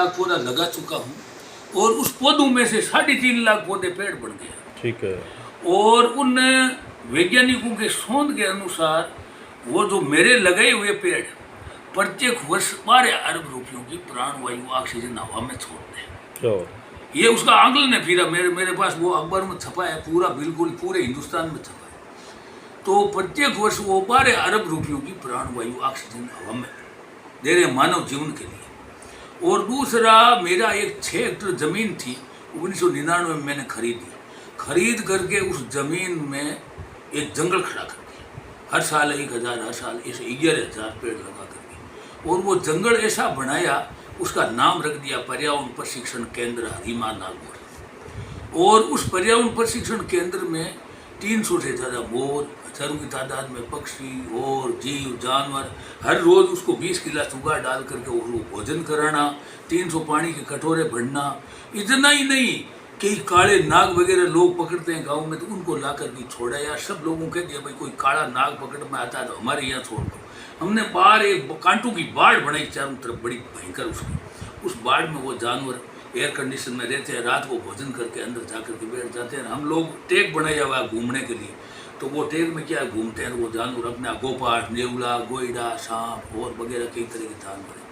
लाख पौधा लगा चुका हूँ और उस पौधों में से 3.5 लाख पौधे पेड़ बन गए। ठीक है। और उन वैज्ञानिकों के शोध के अनुसार वो जो मेरे लगाए हुए पेड़ प्रत्येक वर्ष 12 अरब रुपयों की प्राणवायु ऑक्सीजन हवा में छोड़ते हैं। तो ये उसका आंकलन है, फिर मेरे पास वो अखबार में छपा है, पूरा बिल्कुल पूरे हिंदुस्तान में छपा है। तो प्रत्येक वर्ष वो 12 अरब रुपयों की प्राणवायु ऑक्सीजन हवा में दे रहे मानव जीवन के लिए। और दूसरा, मेरा एक 6 हेक्टेयर जमीन थी, 1999 में मैंने खरीद करके उस जमीन में एक जंगल खड़ा कर दिया। हर साल 1000, हर साल ऐसे 11,000 पेड़ लगा करके, और वो जंगल ऐसा बनाया, उसका नाम रख दिया पर्यावरण प्रशिक्षण केंद्र हरिमा नागौर। और उस पर्यावरण प्रशिक्षण केंद्र में 300 से ज़्यादा मोर, हजारों की तादाद में पक्षी और जीव जानवर, हर रोज़ उसको 20 किलो चूगा डाल करके उसको भोजन कराना, 300 पानी के कटोरे भरना। इतना ही नहीं, कई काले नाग वगैरह लोग पकड़ते हैं गांव में, तो उनको ला करके छोड़ा। या सब लोगों कह दिया भाई कोई काला नाग पकड़ में आता है तो हमारे यहाँ छोड़ दो। हमने बाहर एक कांटों की बाढ़ बनाई चारों तरफ, बड़ी भयंकर। उस बाढ़ में वो जानवर एयर कंडीशन में रहते हैं, रात को भोजन करके अंदर जा करके बैठ जाते हैं। हम लोग टेक बनाया हुआ है घूमने के लिए, तो वो टेक में क्या घूमते हैं वो जानवर अपना गोपाट, नेवला, गोईडा, सांप और वगैरह कई तरह के जानवर हैं।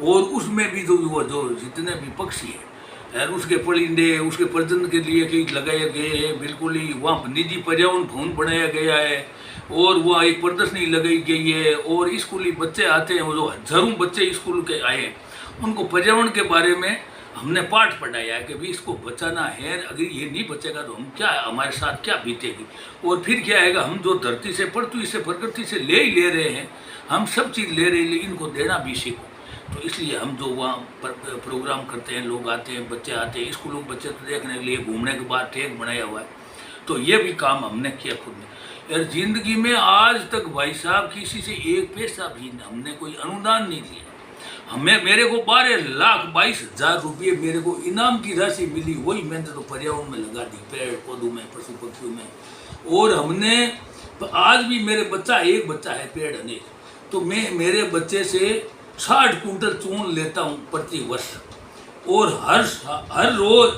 और उसमें भी जो जितने भी पक्षी हैं और उसके परिंदे, उसके प्रजनन के लिए कई लगाए गए हैं। बिल्कुल ही वहाँ निजी पर्यावरण भवन बनाया गया है और वहाँ एक प्रदर्शनी लगाई गई है। और स्कूली बच्चे आते हैं, वो जो हजारों बच्चे स्कूल के आए हैं, उनको पर्यावरण के बारे में हमने पाठ पढ़ाया है कि भी इसको बचाना है, अगर ये नहीं बचेगा तो हम क्या, हमारे साथ क्या बीतेगी। और फिर क्या आएगा, हम जो धरती से, पृथ्वी से, प्रकृति से ले ही ले रहे हैं, हम सब चीज़ ले रहे हैं, लेकिन इनको देना भी सीखो। तो इसलिए हम जो वहाँ प्रोग्राम करते हैं, लोग आते हैं, बच्चे आते हैं, स्कूलों के बच्चे तो देखने के लिए, घूमने के बाद टेक बनाया हुआ है। तो ये भी काम हमने किया खुद ने। यार जिंदगी में आज तक भाई साहब किसी से एक पैसा भी हमने कोई अनुदान नहीं लिया। मेरे को 12,22,000 रुपये मेरे को इनाम की राशि मिली, वही मैंने तो पर्यावरण में लगा दी, पेड़ पौधों में, पशु पक्षियों में। और हमने आज भी मेरे एक बच्चा है पेड़ अनेक, तो मैं मेरे बच्चे से 60 कुंटल चून लेता हूँ प्रति वर्ष। और हर रोज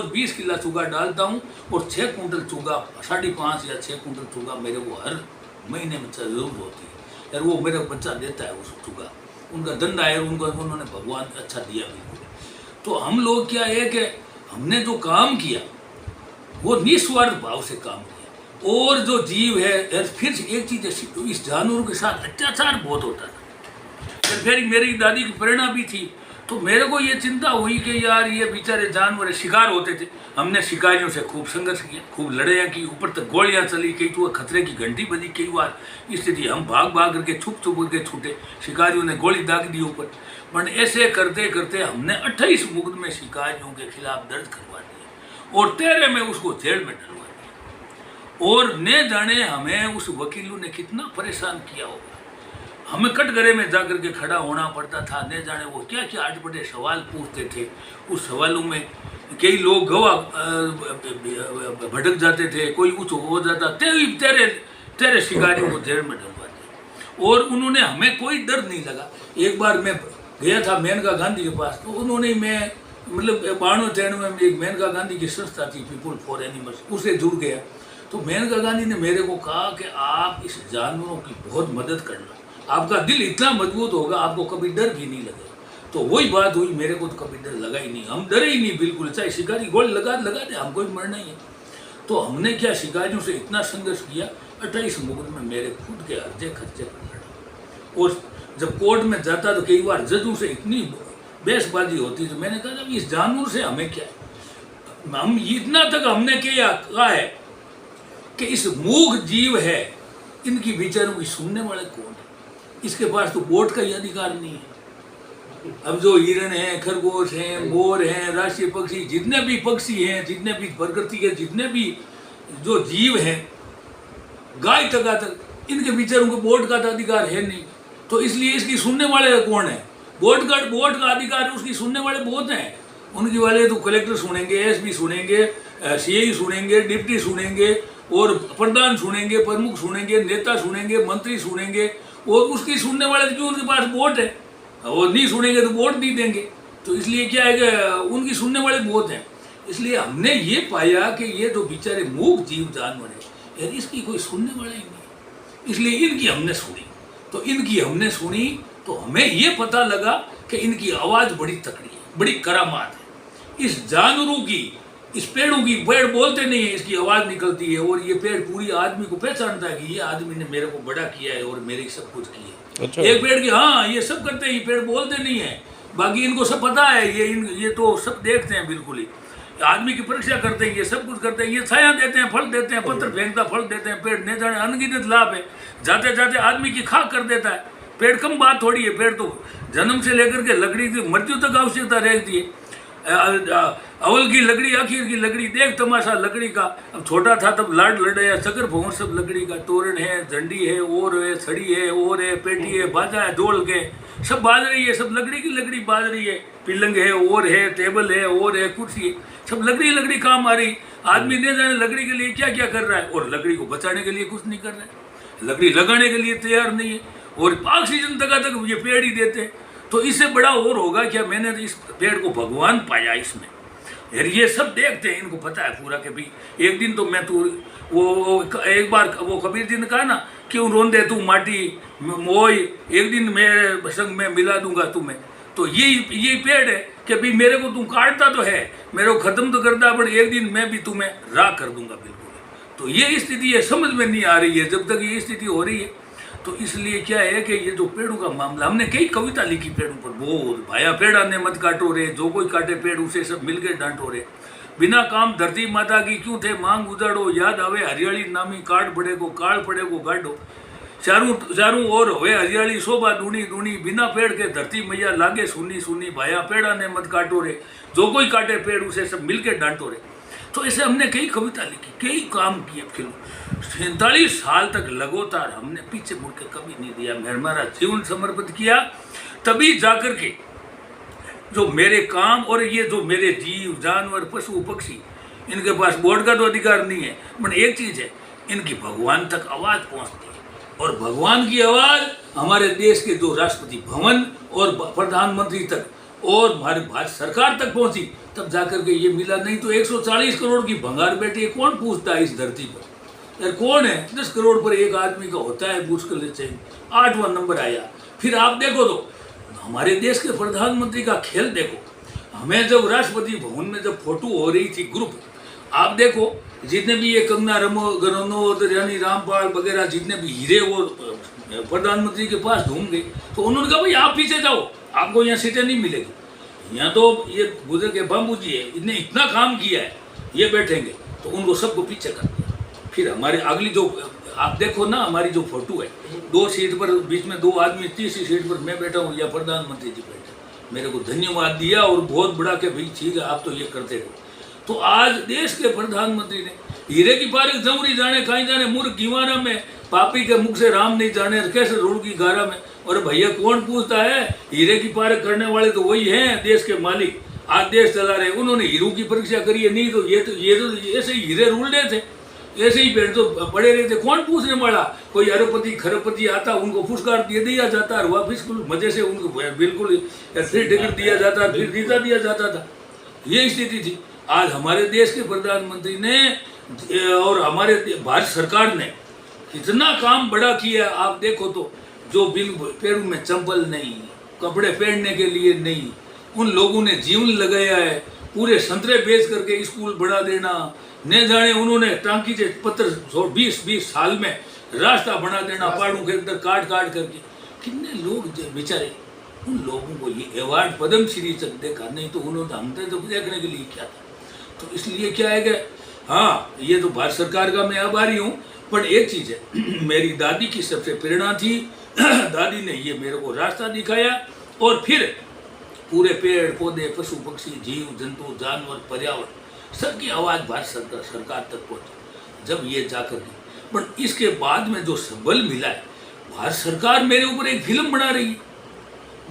20 किलो चूगा डालता हूँ और 6 कुंटल चूगा, 5.5 या 6 कुंटल चूगा मेरे को हर महीने में जरूर होती है। यार वो मेरा बच्चा देता है उस चूगा, उनका धंधा है, उन्होंने भगवान अच्छा दिया बिल्कुल। तो हम लोग क्या है कि हमने जो काम किया वो निस्वार्थ भाव से काम किया। और जो जीव है, फिर एक चीज़ है, इस जानवरों के साथ अत्याचार बहुत होता था। फिर मेरी दादी की प्रेरणा भी थी, तो मेरे को ये चिंता हुई कि यार ये बेचारे जानवर शिकार होते थे। हमने शिकारियों से खूब संघर्ष किया, खूब लड़ाइयाँ की, ऊपर तक गोलियाँ चली, कई तो खतरे की घंटी बजी कई बार। स्थिति हम भाग करके छुप करके छूटे, शिकारियों ने गोली दाग दी ऊपर। पर ऐसे करते करते हमने 28 मुकदमे शिकारियों के खिलाफ दर्ज करवा दिए और 13 में उसको जेल में डलवा दिया। और न जाने हमें उस वकीलों ने कितना परेशान किया होगा। हमें कटघरे में जाकर के खड़ा होना पड़ता था, न जाने वो क्या क्या अटपटे सवाल पूछते थे। उस सवालों में कई लोग गवाह भटक जाते थे, कोई कुछ हो जाता। तेरे शिकारियों को जेल में डलवा दिया। और उन्होंने, हमें कोई डर नहीं लगा। एक बार मैं गया था मेनका गांधी के पास, तो उन्होंने, मैं मतलब 92-93 में एक मेनका गांधी की संस्था थी, पीपुल फॉर एनिमल्स, उससे जुड़ गया। तो मेनका गांधी ने मेरे को कहा कि आप इस जानवरों की बहुत मदद करना, आपका दिल इतना मजबूत होगा, आपको कभी डर भी नहीं लगेगा। तो वही बात हुई, मेरे को तो कभी डर लगा ही नहीं, हम डरे ही नहीं बिल्कुल। चाहे शिकारी गोली लगा दे, हमको भी मरना ही है। तो हमने क्या, शिकारियों से इतना संघर्ष किया, 28 मुकदमे मेरे खुद के अर्जे खर्चे पर लड़ा। और जब कोर्ट में जाता तो कई बार जजों से इतनी बहसबाजी होती, तो मैंने कहा इस जानवर से हमें क्या है। हम इतना तक हमने कहा है कि इस मूक जीव है, इनकी विचारों की सुनने वाले कौन है? इसके पास तो वोट का ही अधिकार नहीं है। अब जो हिरण हैं, खरगोश हैं, मोर हैं, राष्ट्रीय पक्षी, जितने भी पक्षी हैं, जितने भी प्रकृति के जितने भी जो जीव हैं, गाय तक इनके विचारों को वोट का तो अधिकार है नहीं। तो इसलिए इसकी सुनने वाले कौन है? वोट का अधिकार है, उसकी सुनने वाले बहुत हैं। उनके वाले तो कलेक्टर सुनेंगे, एसपी सुनेंगे, सीआई सुनेंगे, डिप्टी सुनेंगे, और प्रधान सुनेंगे, प्रमुख सुनेंगे, नेता सुनेंगे, मंत्री सुनेंगे। और उसकी सुनने वाले क्यों, उनके पास वोट है। वो नहीं सुनेंगे तो वोट नहीं देंगे। तो इसलिए क्या है कि उनकी सुनने वाले बहुत हैं। इसलिए हमने ये पाया कि ये जो बेचारे मूक जीव जानवर है यार, इसकी कोई सुनने वाला ही नहीं। इसलिए इनकी हमने सुनी। तो इनकी हमने सुनी तो हमें ये पता लगा कि इनकी आवाज़ बड़ी तकड़ी है, बड़ी करामात है। इस जानवरों की, इस पेड़ों की, पेड़ बोलते नहीं है, इसकी आवाज़ निकलती है और ये पेड़ पूरी आदमी को पहचानता है कि ये आदमी ने मेरे को बड़ा किया है और मेरे सब कुछ किया है। अच्छा। एक पेड़ की, हाँ ये सब करते हैं, ये पेड़ बोलते नहीं है, बाकी इनको सब पता है। ये तो सब देखते हैं, बिल्कुल ही आदमी की परीक्षा करते हैं, ये सब कुछ करते हैं। ये छाया देते हैं, फल देते हैं, पत्थर फेंकता फल देते हैं। पेड़ न जाने अनगिनत लाभ है, जाते जाते आदमी की खाक कर देता है। पेड़ कम बात थोड़ी है, पेड़ तो जन्म से लेकर के लकड़ी की मृत्यु तक आवश्यकता रहती है। अव्वल की लकड़ी, आखिर की लकड़ी, देख तमाशा लकड़ी का। अब छोटा था तब लाड लड़ाया, चक्कर भवन सब लकड़ी का। तोरण है, झंडी है, और है, छड़ी है, और है, पेटी है, बाजा है, ढोल के सब बाज रही है, सब लकड़ी की लकड़ी बाज रही है। पिलंग है, और है, टेबल है, और है, कुर्सी है, सब लकड़ी लकड़ी काम आ रही। आदमी नहीं जाने लकड़ी के लिए क्या क्या कर रहा है, और लकड़ी को बचाने के लिए कुछ नहीं कर रहा है, लकड़ी लगाने के लिए तैयार नहीं है, और ऑक्सीजन तक ये पेड़ ही देते हैं। तो इससे बड़ा और होगा क्या? मैंने इस पेड़ को भगवान पाया इसमें यार। ये सब देखते हैं, इनको पता है पूरा कि भाई एक दिन तो मैं तू वो एक बार वो कबीर जी ने कहा ना, क्यों रोंदे तू माटी मोय, एक दिन मेरे संग में मिला दूंगा तुम्हें। तो ये पेड़ है कि भाई मेरे को तू काटता तो है, मेरे को खत्म तो करता, पर एक दिन मैं भी तुम्हें राख कर दूंगा बिल्कुल। तो ये स्थिति है, समझ में नहीं आ रही है जब तक ये स्थिति हो रही है। तो इसलिए क्या है कि ये जो पेड़ों का मामला, हमने कई कविता लिखी पेड़ों पर, वो भाया पेड़ा ने मत काटो रे, जो कोई काटे पेड़ उसे सब मिलकर डांटो रे, बिना काम धरती माता की क्यों थे मांग उजाड़ो, याद आवे हरियाली नामी काट पड़े को काल पड़े को गाड़ो, चारों ओर होए हरियाली शोभा दूनी दूनी, बिना पेड़ के धरती मैया लागे सुनी सुनी, भाया पेड़ा ने मत काटो रे, जो कोई काटे पेड़ उसे सब मिलकर डांटो रे। तो ऐसे हमने कई कविता लिखी, कई काम किए। फिल्म 47 साल तक लगातार हमने पीछे मुड़ के कभी नहीं दिया, हमारा जीवन समर्पित किया। तभी जाकर के जो मेरे काम और ये जो मेरे जीव जानवर पशु पक्षी, इनके पास वोट का तो अधिकार नहीं है, पर एक चीज़ है, इनकी भगवान तक आवाज़ पहुंचती है। और भगवान की आवाज़ हमारे देश के जो राष्ट्रपति भवन और प्रधानमंत्री तक और हमारे भारत सरकार तक पहुंची, तब जाकर के ये मिला। नहीं तो 140 करोड़ की भंगार बेटी कौन पूछता है इस धरती पर यार? कौन है? 10 करोड़ पर एक आदमी का होता है मुश्किल से 8वां नंबर आया। फिर आप देखो तो हमारे देश के प्रधानमंत्री का खेल देखो। हमें जब राष्ट्रपति भवन में जब फोटो हो रही थी ग्रुप, आप देखो जितने भी ये कंगना रनौत, रानी रामपाल वगैरह जितने भी हीरे वो प्रधानमंत्री के पास ढूंढ गए। तो उन्होंने कहा भाई आप पीछे जाओ, आपको यहाँ सीटें नहीं मिलेगी, यहाँ तो ये गुजर के बाबू जी है, इन्हें इतना काम किया है, ये बैठेंगे। तो उनको सबको पीछे कर दिया। फिर हमारे अगली जो आप देखो ना, हमारी जो फोटो है, 2 सीट पर बीच में 2 आदमी, तीसरी सीट पर मैं बैठा हूँ या प्रधानमंत्री जी बैठे, मेरे को धन्यवाद दिया और बहुत बड़ा कि भाई ठीक है आप तो ये करते रहो। तो आज देश के प्रधानमंत्री ने हीरे की पारख जमुरी जाने कहीं जाने मूर्ख गीवारा में, पापी के मुख से राम नहीं जाने कैसे रोड की गारा में। और भैया कौन पूछता है? हीरे की पारख करने वाले तो वही हैं, देश के मालिक, आज देश चला रहे। उन्होंने हीरों की परीक्षा करी है, नहीं तो ये ऐसे ही हीरे रूल रहे थे, ऐसे ही पेड़ तो बड़े रहे थे। कौन पूछने वाला? कोई अरबपति खरबपति आता, उनको पुरस्कार दे दिया जाता और वापिस मजे से उनको बिल्कुल फ्री टिकट दिया जाता, फिर वीजा दिया जाता था। ये स्थिति थी। आज हमारे देश के प्रधानमंत्री ने और हमारे भारत सरकार ने इतना काम बड़ा किया। आप देखो तो जो पैरों में चंपल नहीं, कपड़े पहनने के लिए नहीं, उन लोगों ने जीवन लगाया है। पूरे संतरे बेच करके स्कूल बढ़ा देना, न जाने उन्होंने टांकी से पत्थर 20 साल में रास्ता बना देना, पहाड़ों के अंदर काट करके। कितने लोग बेचारे, उन लोगों को ये अवार्ड पद्मश्री तक देखा, नहीं तो उन्होंने हमने तो देखने के लिए क्या था। तो इसलिए क्या है कि हाँ, ये तो भारत सरकार का मैं आभारी हूँ। पर एक चीज़ है, मेरी दादी की सबसे प्रेरणा थी। दादी ने ये मेरे को रास्ता दिखाया और फिर पूरे पेड़ पौधे पशु पक्षी जीव जंतु जानवर पर्यावरण सबकी आवाज़ भारत सरकार तक पहुँची जब ये जाकर के। पर इसके बाद में जो सबल मिला है, भारत सरकार मेरे ऊपर एक फिल्म बना रही है।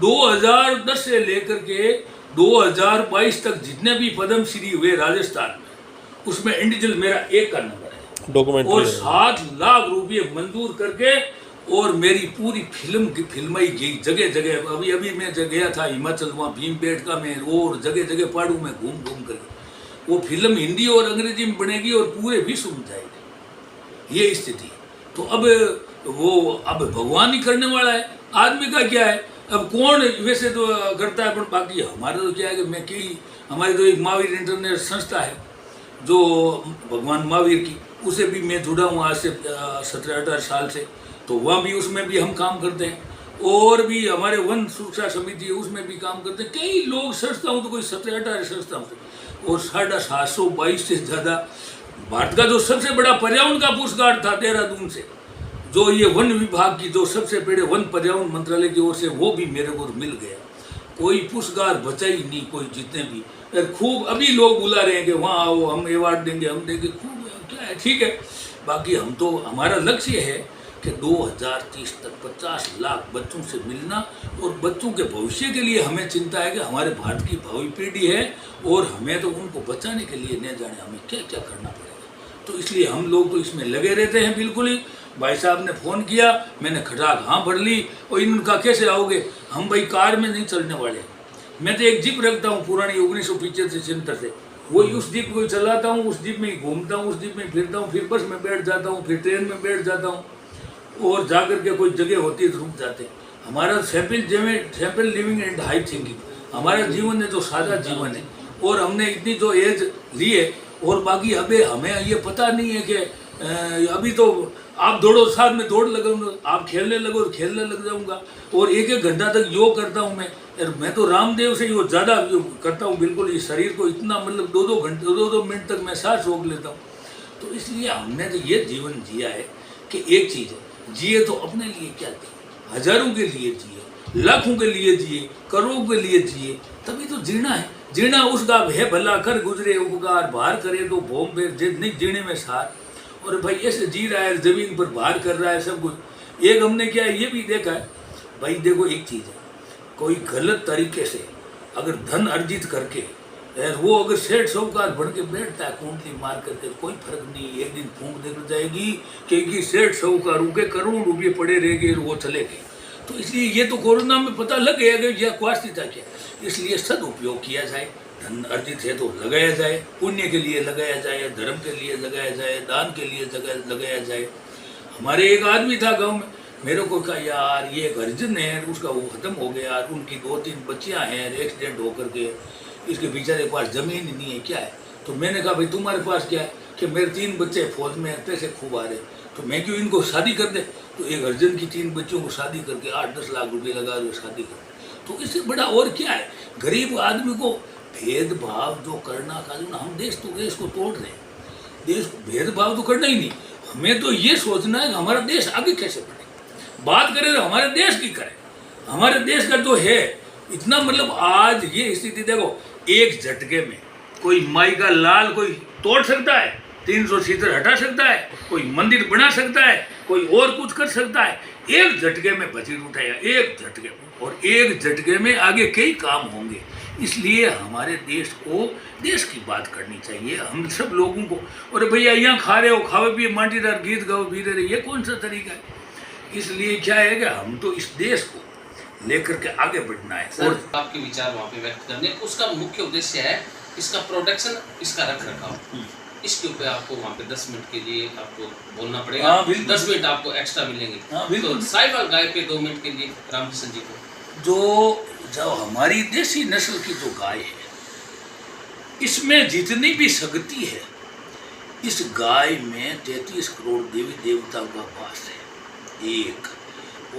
2010 से लेकर के 2022 तक जितने भी पद्मश्री हुए राजस्थान में, उसमें इंडिविजुअल मेरा 1 का नंबर है। और 7 लाख रुपये मंजूर करके और मेरी पूरी फिल्म की फिल्माई गई जगह जगह। अभी अभी मैं गया था हिमाचल, वहाँ भीमबेटका में और जगह जगह पहाड़ों में घूम घूम कर। वो फिल्म हिंदी और अंग्रेजी में बनेगी और पूरे विश्व में जाएगी, ये स्थिति। तो अब वो अब भगवान ही करने वाला है, आदमी का क्या है। अब कौन वैसे तो करता है, पर बाकी हमारा तो क्या है कि मैं कि हमारी तो एक महावीर इंटरनेशनल संस्था है जो भगवान महावीर की, उसे भी मैं जुड़ा हूँ आज से 17-18 साल से। तो वहाँ भी उसमें भी हम काम करते हैं, और भी हमारे वन सुरक्षा समिति है उसमें भी काम करते हैं। कई लोग संस्थाओं तो कोई 17-18 संस्थाओं से, और 722 से ज़्यादा। भारत का जो सबसे बड़ा पर्यावरण का पुरस्कार था देहरादून से, जो ये वन विभाग की जो सबसे बड़े वन पर्यावरण मंत्रालय की ओर से, वो भी मेरे को मिल गया। कोई पुरस्कार बचा ही नहीं, कोई जितने भी। खूब अभी लोग बुला रहे हैं कि वहाँ आओ, हम अवार्ड देंगे, हम देंगे, खूब क्या है, ठीक है। बाकी हम तो, हमारा लक्ष्य है कि 2030 तक 50 लाख बच्चों से मिलना, और बच्चों के भविष्य के लिए हमें चिंता है कि हमारे भारत की भावी पीढ़ी है, और हमें तो उनको बचाने के लिए न जाने हमें क्या क्या करना पड़ेगा। तो इसलिए हम लोग तो इसमें लगे रहते हैं बिल्कुल ही। भाई साहब ने फ़ोन किया, मैंने खटाक हाँ भर ली। और इनका कैसे आओगे, हम भाई कार में नहीं चलने वाले। मैं तो एक जीप रखता हूँ पुरानी 1975 से, वही उस जीप को चलाता हूँ, उस जीप में ही घूमता हूँ, उस जीप में फिरता हूँ, फिर बस में बैठ जाता हूँ, फिर ट्रेन में बैठ जाता हूँ, और जाकर के कोई जगह होती है तो रुक जाते हैं। हमारा simple living and high thinking, हमारा जीवन है जो सादा जीवन है, और हमने इतनी जो एज ली है। और बाकी अबे हमें ये पता नहीं है कि अभी तो आप दौड़ो, साथ में दौड़ लगाऊंगा, आप खेलने लगो तो खेलने लग जाऊंगा, और 1-1 घंटा तक योग करता हूँ मैं तो रामदेव से योग ज़्यादा करता हूँ बिल्कुल। इस शरीर को इतना मतलब 2-2 घंटे 2-2 मिनट तक मैं सांस रोक लेता हूँ। तो इसलिए हमने तो ये जीवन जिया है कि एक चीज़ है, जिए तो अपने लिए क्या जिए, हजारों के लिए जिए, लाखों के लिए जिए, करोड़ों के लिए जिए, तभी तो जीना है। जीना उसका है भला कर गुजरे उपकार, बाहर करे तो भोम पे नहीं जीने में सार। और भाई ऐसे जी रहा है, जमीन पर बाहर कर रहा है सब कुछ। एक हमने क्या है ये भी देखा है भाई, देखो एक चीज़ है, कोई गलत तरीके से अगर धन अर्जित करके वो अगर सेठ साहूकार बन के बैठता है कुंडली मार करके, कोई फर्क नहीं, एक दिन फूंक देकर जाएगी क्योंकि सेठ साहूकारों के करोड़ों रुपये पड़े रहेंगे और वो चले गए। तो इसलिए ये तो कोरोना में पता लग गया कि यह क्वास्तिता क्या, इसलिए सदुपयोग किया जाए। धन अर्जित है तो लगाया जाए, पुण्य के लिए लगाया जाए, धर्म के लिए लगाया जाए, दान के लिए लगाया जाए। हमारे एक आदमी था गांव में, मेरे को कहा यार ये अर्जुन है, उसका वो ख़त्म हो गया, उनकी 2-3 बच्चियां हैं, एक्सीडेंट होकर के, इसके बेचारे के पास ज़मीन ही नहीं है, क्या है। तो मैंने कहा भाई तुम्हारे पास क्या है, कि मेरे 3 बच्चे फौज में, पैसे खूब आ रहे, तो मैं क्यों इनको शादी कर दे। तो एक अर्जुन की 3 बच्चियों को शादी करके 8-10 लाख रुपये लगा रहे शादी कर। तो इससे बड़ा और क्या है, गरीब आदमी को भेदभाव जो करना का जो हम देश को तोड़ रहे हैं। देश को भेदभाव तो करना ही नहीं, हमें तो ये सोचना है कि हमारा देश आगे कैसे बढ़े। बात करें तो हमारे देश की करें, हमारे देश का जो है इतना मतलब आज ये स्थिति देखो, एक झटके में कोई माई का लाल कोई तोड़ सकता है, 370 हटा सकता है, कोई मंदिर बना सकता है, कोई और कुछ कर सकता है, एक झटके में बजीर उठाया, एक झटके में, और एक झटके में आगे कई काम होंगे। इसलिए हमारे देश को, देश की बात करनी चाहिए हम सब लोगों को। और भैया यहाँ खा रहे हो, खावे पिए मांटीदार गीत गाओ भी रहे, ये कौन सा तरीका है। इसलिए क्या है कि हम तो इस देश को लेकर के आगे बढ़ना है। सर, और आपके विचार वहाँ पे व्यक्त करने, उसका मुख्य उद्देश्य है इसका प्रोडक्शन, इसका रख रखाव। इसके ऊपर आपको वहाँ पे 10 मिनट के लिए आपको बोलना पड़ेगा। 10 मिनट आपको एक्स्ट्रा मिलेंगे। तो साहिवाल गाय पे 2 मिनट के लिए रामकिशन जी को, जो हमारी देसी नस्ल की जो गाय है, इसमें जितनी भी शक्ति है, इस गाय में 33 करोड़ देवी देवताओं का वास है एक।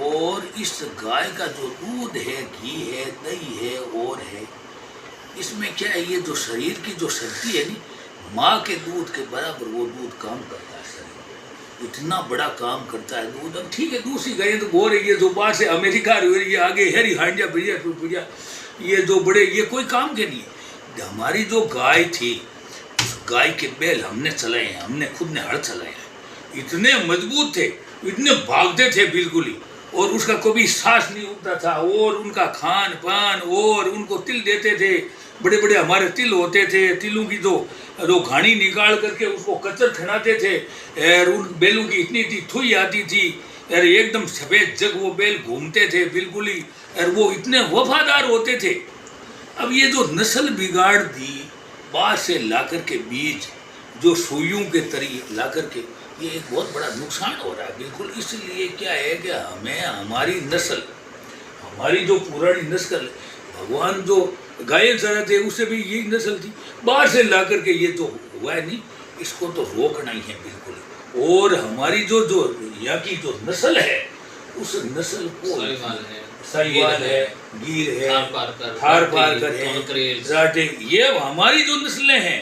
और इस गाय का जो दूध है, घी है, दही है और है, इसमें क्या है, ये जो शरीर की जो शक्ति है नी, माँ के दूध के बराबर वो दूध काम करता है। शरीर इतना बड़ा काम करता है दूध। अब ठीक है, दूसरी गाय तो बोल रही है जो बाहर से अमेरिका ये आगे हेरी हांडिया बिरिया ये जो बड़े, ये कोई काम के नहीं है। हमारी जो गाय थी, उस गाय के बैल हमने चलाए हैं, हमने खुद ने हड़ चलाया है, इतने मजबूत थे, इतने भागते थे बिल्कुल ही, और उसका कभी सांस नहीं उठता था। और उनका खान पान, और उनको तिल देते थे, बड़े बड़े हमारे तिल होते थे, तिलों की जो घानी निकाल करके उसको कचर खिलाते थे, और उन बैलों की इतनी थुई आती थी, यार एकदम सफेद जग वो बैल घूमते थे बिल्कुल ही, और वो इतने वफादार होते थे। अब ये जो नस्ल बिगाड़ दी बाहर से लाकर के बीज, जो सुइयों के तरी लाकर के, ये एक बहुत बड़ा नुकसान हो रहा है बिल्कुल। इसलिए क्या है कि हमें हमारी नस्ल, हमारी जो पुरानी नस्ल, भगवान जो गाय चरा थे उससे भी यही नस्ल थी, बाहर से ला करके ये जो हुआ है नहीं, इसको तो रोकना ही है बिल्कुल। और हमारी जो जो यहाँ की जो नस्ल है, उस नस्ल को साहिवाल है, गिर है, थार पारकर है, राटे, ये हमारी जो नस्लें हैं,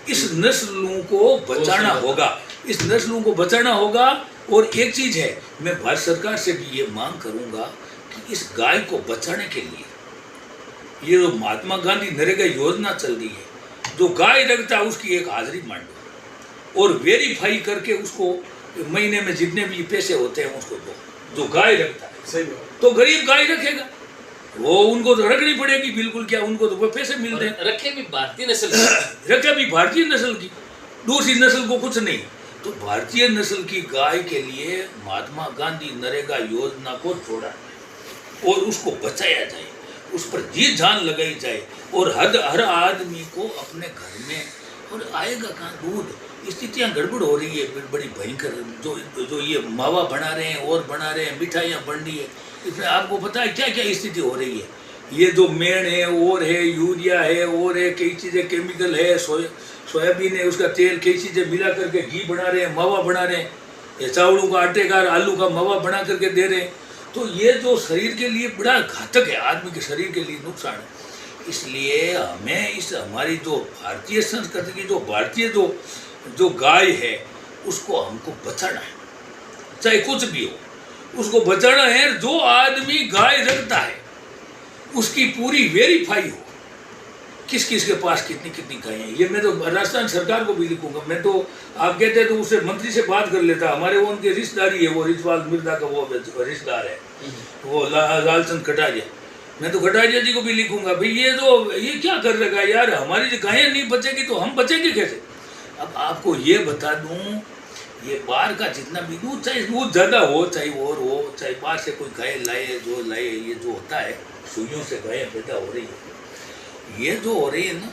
इस नस्लों को बचाना होगा, इस नस्लों को बचाना होगा। और एक चीज है, मैं भारत सरकार से भी ये मांग करूंगा कि इस गाय को बचाने के लिए ये जो महात्मा गांधी नरेगा योजना चल रही है, जो गाय रखता है उसकी एक हाजिरी मान दो और वेरीफाई करके उसको महीने में जितने भी पैसे होते हैं उसको दो। जो गाय रखता है सही तो गरीब गाय रखेगा, वो उनको तो रखनी पड़ेगी बिल्कुल, क्या उनको तो पैसे मिलते हैं। रखे भी भारतीय नस्ल रखे भी भारतीय नस्ल की, दूसरी नस्ल को कुछ नहीं। तो भारतीय नस्ल की गाय के लिए महात्मा गांधी नरेगा योजना को छोड़ा और उसको बचाया जाए, उस पर जी जान लगाई जाए। और हर आदमी को अपने घर में, और आएगा कहाँ दूध, स्थितियाँ गड़बड़ हो रही है बड़ी भयंकर। जो ये मावा बना रहे हैं और बना रहे हैं, मिठाइयाँ बन रही है, इसमें आपको पता है क्या क्या स्थिति हो रही है। ये जो मेण है और है, यूरिया है और है, कई चीज़ें केमिकल है, सोयाबीन है, उसका तेल, कई चीज़ें मिला करके घी बना रहे हैं, मावा बना रहे हैं, ये चावलों का आटे का आलू का मावा बना करके दे रहे हैं। तो ये जो शरीर के लिए बड़ा घातक है, आदमी के शरीर के लिए नुकसान है। इसलिए हमें इस हमारी जो भारतीय संस्कृति की जो भारतीय जो गाय है उसको हमको बचाना है, चाहे कुछ भी हो उसको बचाना है। जो आदमी गाय रखता है उसकी पूरी वेरीफाई हो, किस किस के पास कितनी कितनी गायें हैं। ये मैं तो राजस्थान सरकार को भी लिखूंगा। मैं तो आप कहते हैं तो उससे मंत्री से बात कर लेता, हमारे वो उनके रिश्तेदारी है, वो रिजवाल मिर्जा का वो रिश्तेदार है, वो लालचंद कटारिया। मैं तो कटारिया जी को भी लिखूंगा, भाई ये क्या कर रखा है यार, हमारी जो गायें नहीं बचेगी तो हम बचेंगे कैसे। अब आपको ये बता दूं, ये बाहर का जितना भी दूध, चाहे दूध ज़्यादा हो चाहे और हो, चाहे बाहर से कोई गाय लाए जो लाए, ये जो होता है सुइयों से गायें पैदा हो रही है, ये जो हो रही है ना,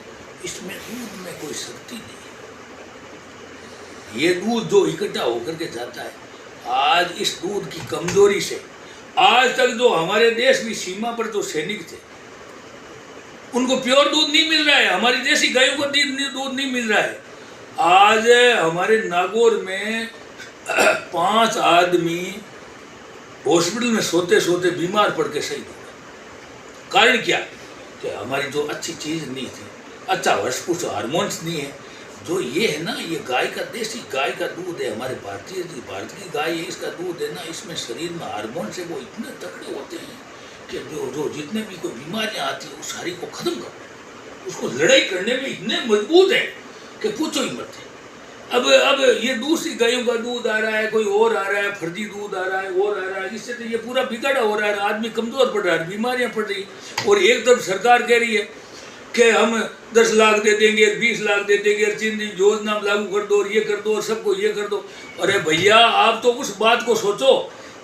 इसमें दूध में कोई शक्ति नहीं है। ये दूध जो इकट्ठा होकर के जाता है, आज इस दूध की कमजोरी से आज तक जो हमारे देश की सीमा पर जो सैनिक थे उनको प्योर दूध नहीं मिल रहा है, हमारी देसी गायों को दूध नहीं मिल रहा है। आज हमारे नागौर में 5 आदमी हॉस्पिटल में सोते सोते बीमार पड़ के शहीद हो गए। कारण क्या कि हमारी जो अच्छी चीज़ नहीं थी, अच्छा कुछ हार्मोन्स नहीं है। जो ये है ना, ये गाय का, देसी गाय का दूध है, हमारे भारत की गाय है, इसका दूध है ना, इसमें शरीर में हार्मोन से वो इतने तगड़े होते हैं कि जो जितने भी कोई बीमारियाँ आती है उस सारी को ख़त्म कर, उसको लड़ाई करने में इतने मजबूत है कि पूछो ही मत। अब ये दूसरी गायों का दूध आ रहा है, कोई और आ रहा है, फर्जी दूध आ रहा है और आ रहा है, इससे तो ये पूरा बिगड़ा हो रहा है, आदमी कमज़ोर पड़ रहा है, बीमारियाँ पड़ रही। और एक तरफ सरकार कह रही है कि हम 10 लाख दे देंगे, 20 लाख दे देंगे, चिन्ह योजना लागू कर दो और ये कर दो और सबको ये कर दो। अरे भैया, आप तो उस बात को सोचो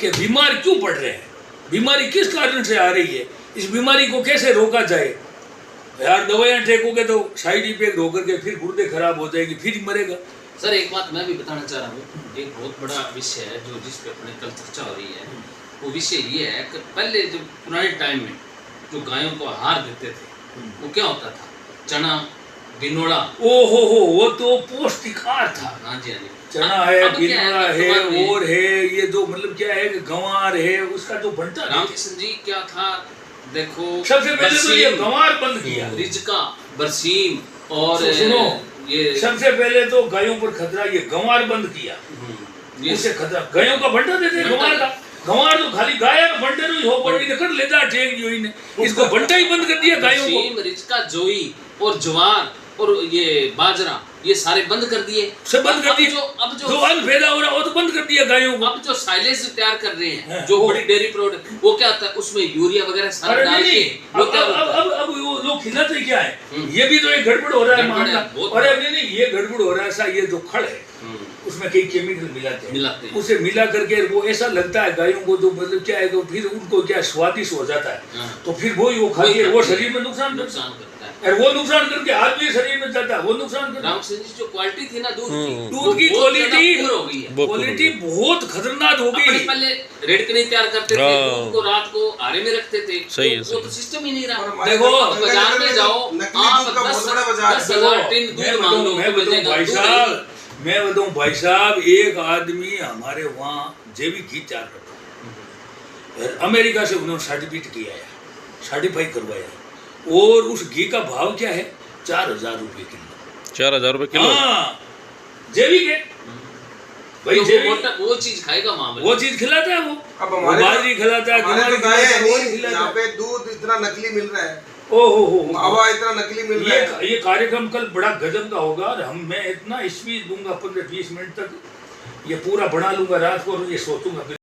कि बीमार क्यों पड़ रहे हैं, बीमारी किस कारण से आ रही है, इस बीमारी को कैसे रोका जाए। यार दवाइयाँ ठेकोगे तो साइड इफेक्ट होकर के फिर गुर्दे खराब हो जाएगी, फिर ही मरेगा। सर एक बात मैं भी बताना चाह रहा हूँ, एक बहुत बड़ा विषय है जो जिस पे अपने कल चर्चा हो रही है, वो विषय ये है कि पहले जो पुराने टाइम में जो गायों को आहार देते थे वो क्या होता था, चना, बिनोड़ा। ओहो वो तो पौष्टिक आहार था। हाँ जी, हाँ जी। चना है, बिनोड़ा है और है, ये जो मतलब क्या है कि गंवार है, उसका जो बनता। रामकिशन जी क्या था, देखो सबसे पहले तो ये गंवार बंद किया, रिजका, बरसीम और सुनो, ये सबसे पहले तो गायों पर खतरा, ये गंवार बंद किया। इससे खतरा गायों का भंटा देते गंवार का, गंवार तो खाली गाय का भंटे नहीं हो पड़ी निकल लेता ठेक जो ने, इसको भंटा ही बंद कर दिया गायों को। रिजका, जोई और ज्वार और ये बाजरा ये सारे बंद कर दिए, सब बंद कर दिए। अब जो अन्न पैदा हो रहा है वो तो बंद कर दिया गायों को। अब जो साइलेज तैयार कर रहे हैं, हाँ, जो वो- बड़ी डेयरी प्रोडक्ट, वो क्या होता है उसमें यूरिया वगैरह सारा अरे डाल नहीं, के वो क्या होता है? अब वो लोग खिलाते क्या है, ये भी तो एक गड़बड़ हो रहा है गड़बड़ है, मामला। बहुत अरे नहीं, ये गड़बड़ हो रहा है ऐसा, ये जो खड़ है उसमें कई केमिकल मिलाते मिलाते हैं। उसे मिला करके वो ऐसा लगता है गायों को, तो मतलब क्या है, तो फिर उनको क्या स्वादिष्ट हो जाता है, हाँ। तो फिर वो खा के वो शरीर में नुकसान करता नुकसान करता है। है। और वो नुकसान करके आदमी शरीर में जाता है, वो नुकसान करता है। रामसिंह जी जो क्वालिटी थी ना दूध की, दूध की वो बहुत ज्यादा क्वालिटी poor हो गई है। क्वालिटी बहुत खतरनाक हो अपने गई। पहले रेड नहीं तैयार करते थे, हाँ। दूध को रात को आरे में रखते थे, सही है, वो सही तो है। सिस्टम ही नहीं रहा। और देखो, अब बाजार में जाओ, नकली आप दूध का 10 बहुत बड़ा बाजार है। 10,000 टिन दूध मांग लो, मैं तो बताऊं मिलेगा भाई दूध साहब, नहीं। मैं बताऊं भाई साहब, एक आदमी हमारे वहाँ जैविक घी तैयार करता है, अमेरिका से उन्होंने सर्टिफिकेट किया है, सर्टिफाई करवाया, और उस घी का भाव क्या है, 4,000 रुपये किलो। 4,000 रुपए किलो। हाँ, जैविक है भाई, तो जैविक वो चीज खाएगा मामले। वो चीज खिलाता है, अब वो हमारे बाजरी खिलाता है, हमारे गेहूं तो गाय है खिलाता है, वो नहीं, खिलाता यहाँ है। पे दूध इतना नकली मिल रहा है, ओहो, हवा इतना नकली मिल रहा है। ये कार्यक्रम कल बड़ा गजब का होगा, और मैं इतना स्पीच दूंगा 15-20 मिनट तक, ये पूरा बना लूंगा रात को, और ये सोचूंगा।